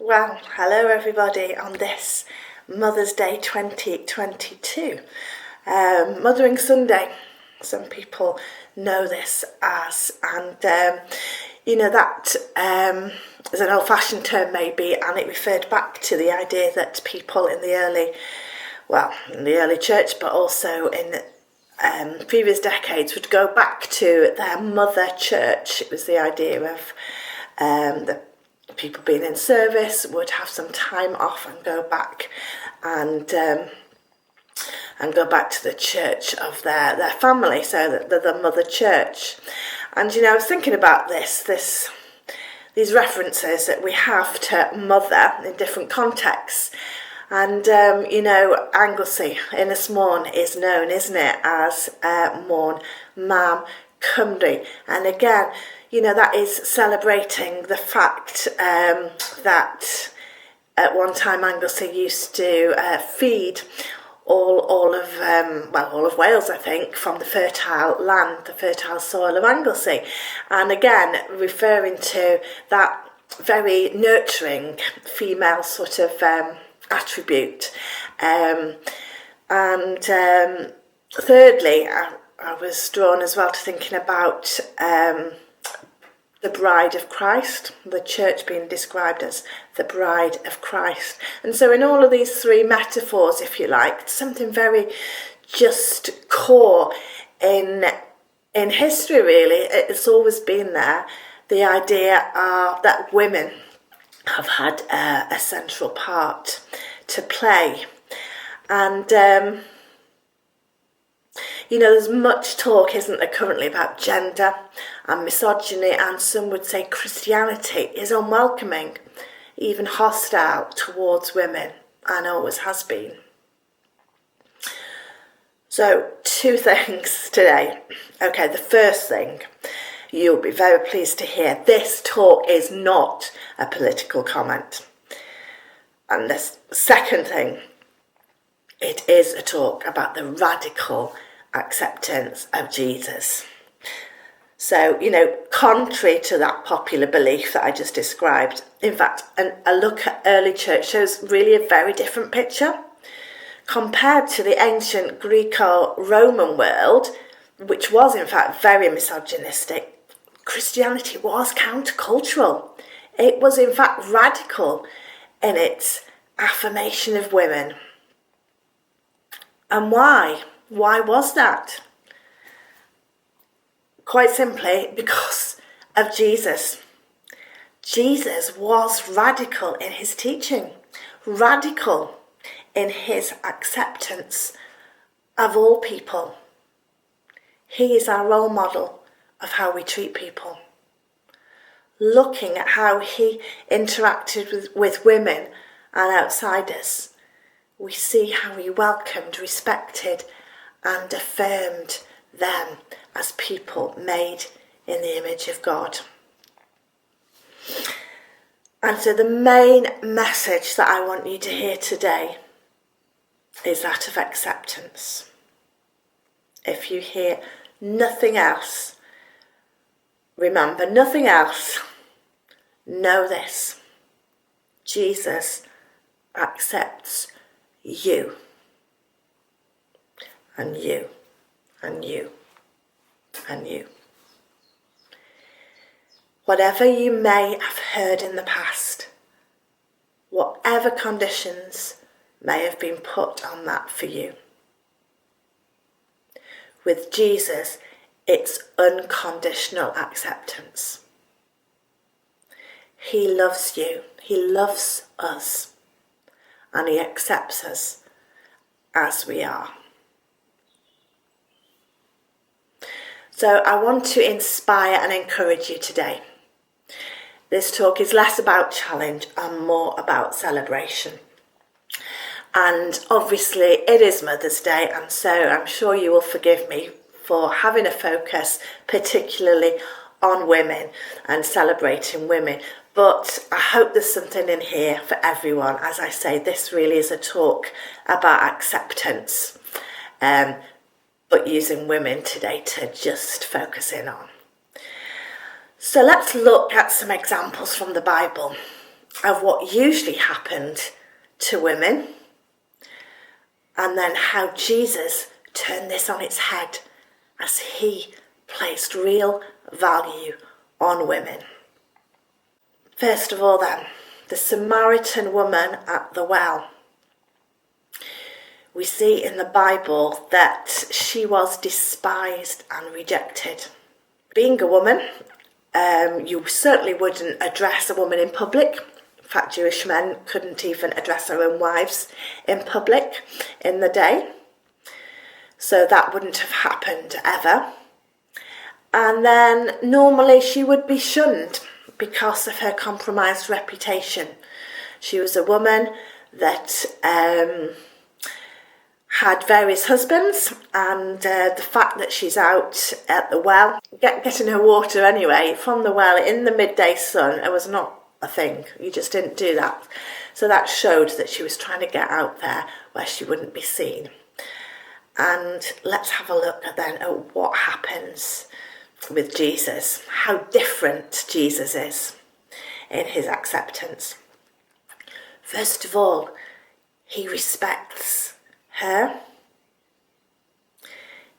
Well, hello everybody on this Mother's Day 2022. Mothering Sunday, some people know this as, and that is an old-fashioned term maybe, and it referred back to the idea that people in the early church, but also in previous decades would go back to their mother church. It was the idea of the people being in service would have some time off and go back and go back to the church of their family, so that the mother church. And I was thinking about these references that we have to mother in different contexts. And Anglesey in this morn is known, isn't it, as Morn Mam Cymru. And again, that is celebrating the fact that at one time Anglesey used to feed all of Wales, I think, from the fertile land, the fertile soil of Anglesey. And again, referring to that very nurturing female sort of attribute. Thirdly, I was drawn as well to thinking about the bride of Christ, the church being described as the bride of Christ. And so in all of these three metaphors, if you like, something very just core in history, really. It's always been there. The idea that women have had a central part to play. And there's much talk, isn't there, currently about gender and misogyny, and some would say Christianity is unwelcoming, even hostile towards women, and always has been. So, two things today. Okay, the first thing, you'll be very pleased to hear, this talk is not a political comment. And the second thing, it is a talk about the radical acceptance of Jesus. So, contrary to that popular belief that I just described, in fact, a look at early church shows really a very different picture. Compared to the ancient Greco-Roman world, which was in fact very misogynistic, Christianity was countercultural. It was in fact radical in its affirmation of women. And why? Why was that? Quite simply, because of Jesus. Jesus was radical in his teaching, radical in his acceptance of all people. He is our role model of how we treat people. Looking at how he interacted with women and outsiders, we see how he welcomed, respected, and affirmed them as people made in the image of God. And so the main message that I want you to hear today is that of acceptance. If you hear nothing else, remember nothing else, know this: Jesus accepts you. And you, and you, and you. Whatever you may have heard in the past, whatever conditions may have been put on that for you, with Jesus, it's unconditional acceptance. He loves you, he loves us, and he accepts us as we are. So I want to inspire and encourage you today. This talk is less about challenge and more about celebration. And obviously it is Mother's Day, and so I'm sure you will forgive me for having a focus particularly on women and celebrating women. But I hope there's something in here for everyone. As I say, this really is a talk about acceptance. But using women today to just focus in on. So let's look at some examples from the Bible of what usually happened to women, and then how Jesus turned this on its head as he placed real value on women. First of all then, the Samaritan woman at the well. We see in the Bible that she was despised and rejected. Being a woman, you certainly wouldn't address a woman in public. In fact, Jewish men couldn't even address their own wives in public in the day. So that wouldn't have happened ever. And then normally she would be shunned because of her compromised reputation. She was a woman that had various husbands, and the fact that she's out at the well, getting her water anyway from the well in the midday sun, it was not a thing. You just didn't do that. So that showed that she was trying to get out there where she wouldn't be seen. And let's have a look then at what happens with Jesus, how different Jesus is in his acceptance. First of all, he respects her.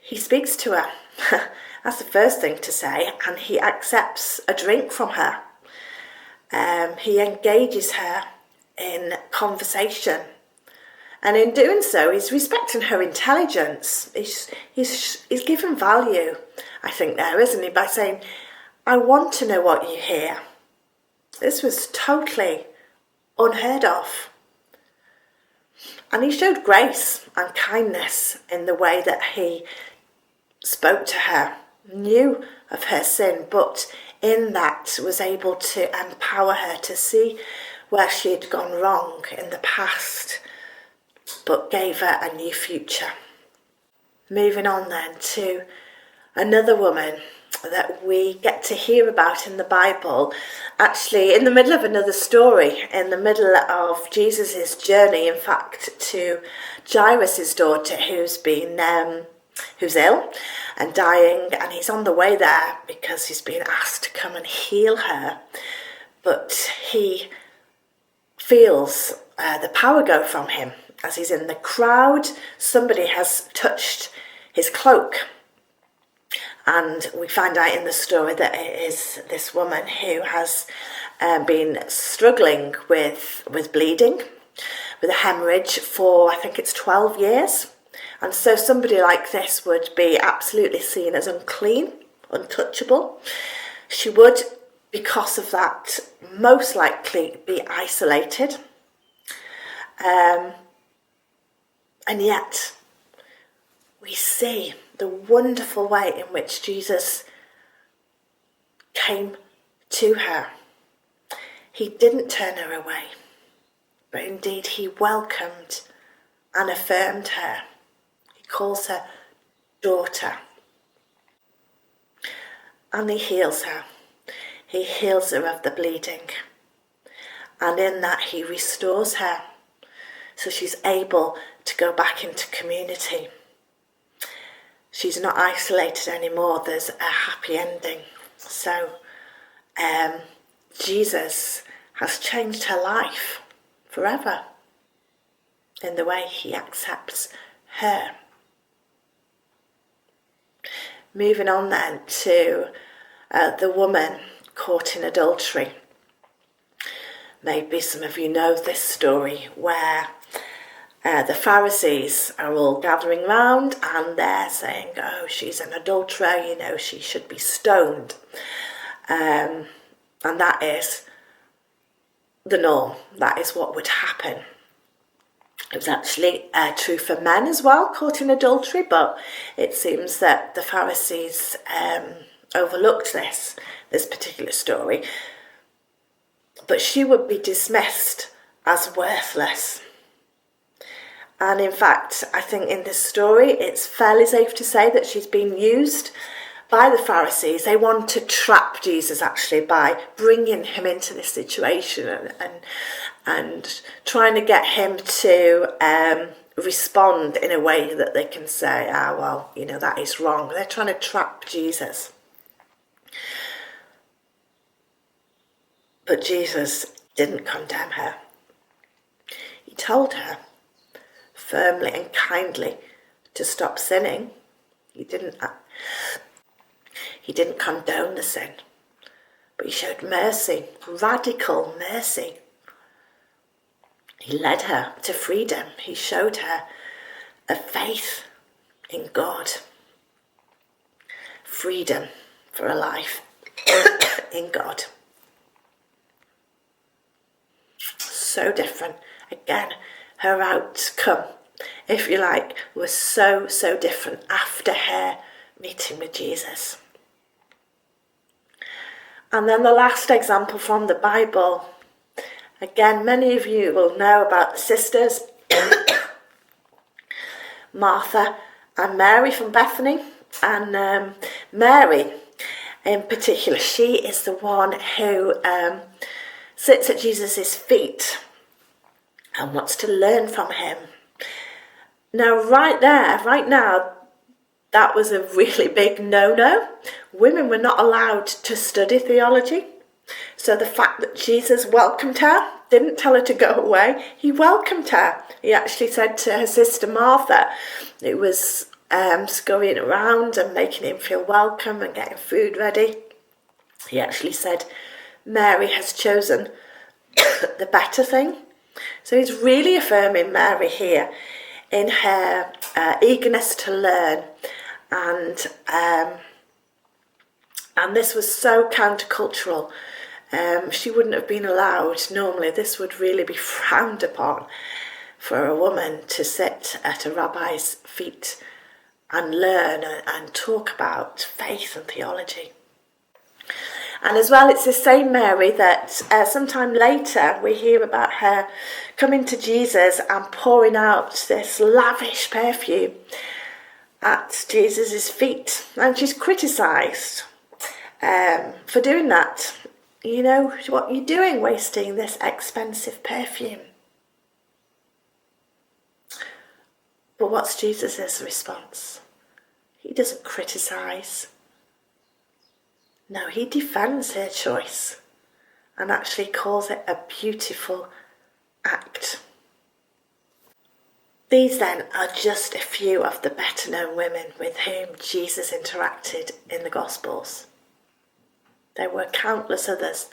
He speaks to her. That's the first thing to say. And he accepts a drink from her. He engages her in conversation. And in doing so, he's respecting her intelligence. He's given value, I think, there, isn't he? By saying, I want to know what you hear. This was totally unheard of. And he showed grace and kindness in the way that he spoke to her, knew of her sin, but in that was able to empower her to see where she had gone wrong in the past, but gave her a new future. Moving on then to another woman that we get to hear about in the Bible, actually in the middle of another story, in the middle of Jesus' journey, in fact, to Jairus' daughter who's ill and dying, and he's on the way there because he's been asked to come and heal her, but he feels the power go from him. As he's in the crowd, somebody has touched his cloak. And we find out in the story that it is this woman who has been struggling with bleeding, with a hemorrhage for, I think it's 12 years. And so somebody like this would be absolutely seen as unclean, untouchable. She would, because of that, most likely be isolated. And yet, we see the wonderful way in which Jesus came to her. He didn't turn her away, but indeed he welcomed and affirmed her. He calls her daughter. And he heals her. He heals her of the bleeding. And in that he restores her, so she's able to go back into community. She's not isolated anymore. There's a happy ending. So Jesus has changed her life forever in the way he accepts her. Moving on then to the woman caught in adultery. Maybe some of you know this story where the Pharisees are all gathering round and they're saying, oh, she's an adulterer, she should be stoned. And that is the norm. That is what would happen. It was actually true for men as well, caught in adultery, but it seems that the Pharisees overlooked this particular story. But she would be dismissed as worthless. And in fact, I think in this story, it's fairly safe to say that she's been used by the Pharisees. They want to trap Jesus actually by bringing him into this situation and trying to get him to respond in a way that they can say, that is wrong. They're trying to trap Jesus. But Jesus didn't condemn her. He told her firmly and kindly to stop sinning. He didn't condone the sin, but he showed mercy, radical mercy. He led her to freedom. He showed her a faith in God. Freedom for a life in God. So different. Again, her outcome, if you like, was so different after her meeting with Jesus. And then the last example from the Bible. Again, many of you will know about the sisters, Martha and Mary from Bethany. And Mary, in particular, she is the one who sits at Jesus' feet and wants to learn from him. Now, right now, that was a really big no-no. Women were not allowed to study theology. So the fact that Jesus welcomed her, didn't tell her to go away, he welcomed her. He actually said to her sister Martha, who was scurrying around and making him feel welcome and getting food ready. He actually said, Mary has chosen the better thing. So he's really affirming Mary here in her eagerness to learn. And this was so countercultural. She wouldn't have been allowed. Normally, this would really be frowned upon for a woman to sit at a rabbi's feet and learn and talk about faith and theology. And as well, it's the same Mary that sometime later we hear about her coming to Jesus and pouring out this lavish perfume at Jesus' feet. And she's criticised for doing that. You know, what you're doing, wasting this expensive perfume. But what's Jesus' response? He doesn't criticise. No, he defends her choice and actually calls it a beautiful act. These then are just a few of the better known women with whom Jesus interacted in the Gospels. There were countless others,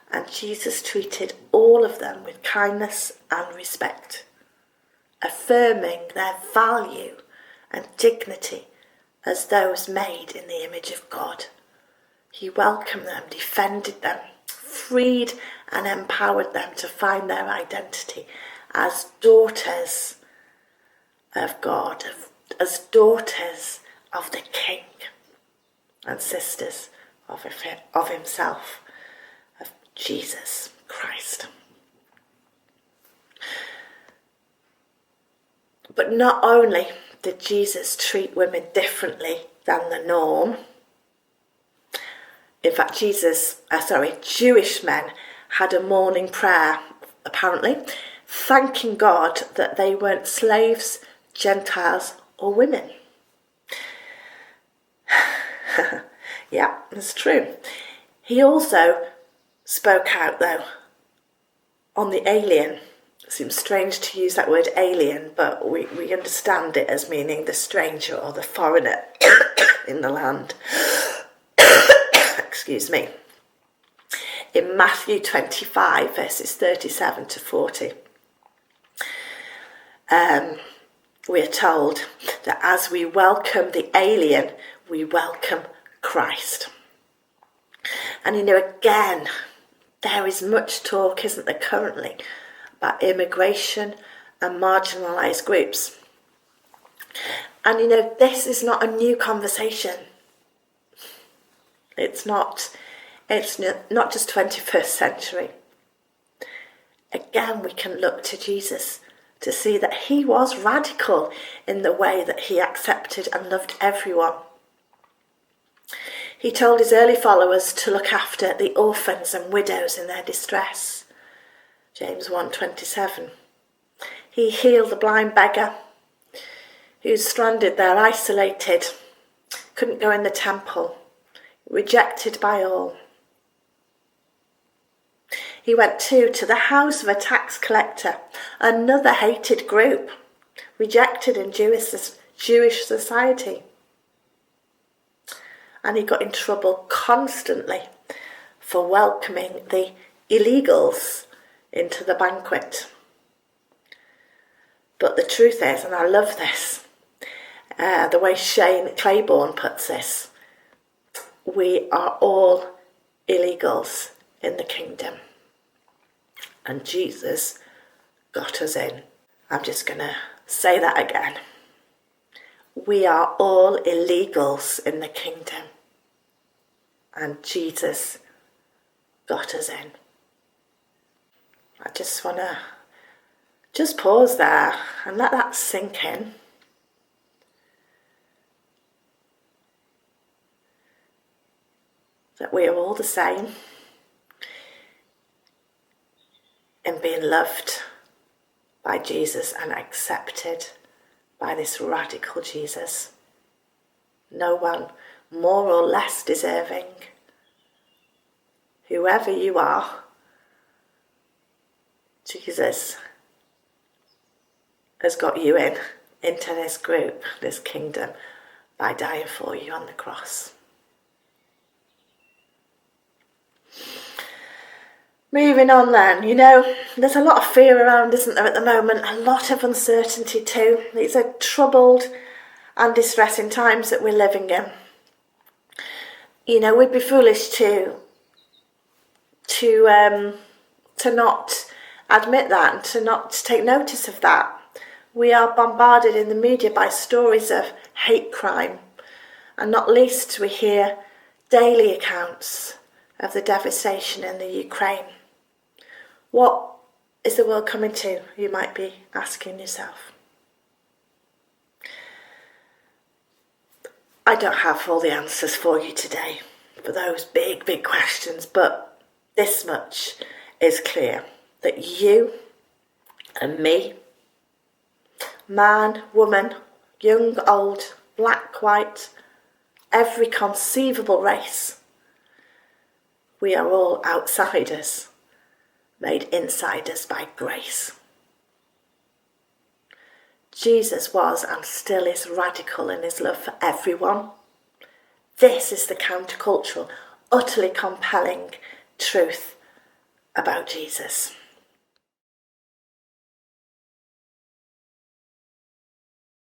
and Jesus treated all of them with kindness and respect, affirming their value and dignity as those made in the image of God. He welcomed them, defended them, freed and empowered them to find their identity as daughters of God, as daughters of the King, and sisters of himself, of Jesus Christ. But not only did Jesus treat women differently than the norm, in fact, Jewish men had a morning prayer, apparently, thanking God that they weren't slaves, Gentiles, or women. Yeah, that's true. He also spoke out, though, on the alien. It seems strange to use that word alien, but we understand it as meaning the stranger or the foreigner in the land. Excuse me. In Matthew 25, verses 37 to 40, we are told that as we welcome the alien, we welcome Christ. And again, there is much talk, isn't there, currently, about immigration and marginalised groups. And this is not a new conversation. It's not just 21st century. Again, we can look to Jesus to see that he was radical in the way that he accepted and loved everyone. He told his early followers to look after the orphans and widows in their distress. James 1:27. He healed the blind beggar who's stranded there, isolated, couldn't go in the temple, rejected by all. He went too to the house of a tax collector, another hated group, rejected in Jewish society. And he got in trouble constantly for welcoming the illegals into the banquet. But the truth is, and I love this, the way Shane Claiborne puts this, we are all illegals in the kingdom. And Jesus got us in. I'm just going to say that again. We are all illegals in the kingdom. And Jesus got us in. I just want to just pause there and let that sink in. That we are all the same in being loved by Jesus and accepted by this radical Jesus. No one more or less deserving. Whoever you are, Jesus has got you into this group, this kingdom, by dying for you on the cross. Moving on then, there's a lot of fear around, isn't there, at the moment? A lot of uncertainty too. These are troubled and distressing times that we're living in. We'd be foolish to not admit that and to not take notice of that. We are bombarded in the media by stories of hate crime, and not least we hear daily accounts of the devastation in the Ukraine. What is the world coming to, you might be asking yourself. I don't have all the answers for you today for those big, big questions, but this much is clear, that you and me, man, woman, young, old, black, white, every conceivable race, we are all outsiders, made insiders by grace. Jesus was and still is radical in his love for everyone. This is the countercultural, utterly compelling truth about Jesus.